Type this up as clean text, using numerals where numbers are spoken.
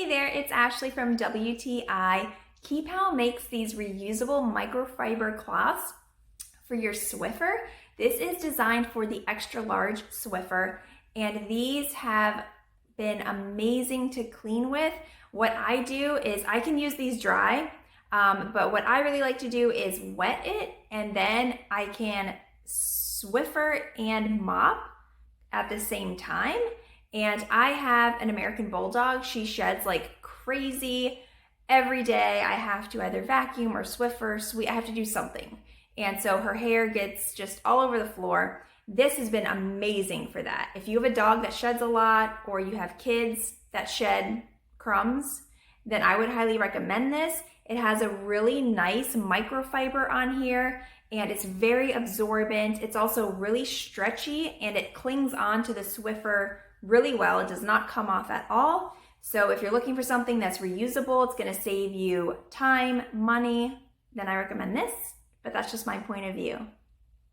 Hey there, it's Ashley from WTI. KEEPOW makes these reusable microfiber cloths for your Swiffer. This is designed for the extra large Swiffer, and these have been amazing to clean with. What I do is I can use these dry, but what I really like to do is wet it, and then I can Swiffer and mop at the same time. And I have an American Bulldog. She sheds like crazy. Every day I have to either vacuum or Swiffer, I have to do something. And so her hair gets just all over the floor. This has been amazing for that. If you have a dog that sheds a lot, or you have kids that shed crumbs, then I would highly recommend this. It has a really nice microfiber on here, and it's very absorbent. It's also really stretchy, and it clings on to the Swiffer really well. It does not come off at all. So if you're looking for something that's reusable, it's gonna save you time, money, then I recommend this, but that's just my point of view.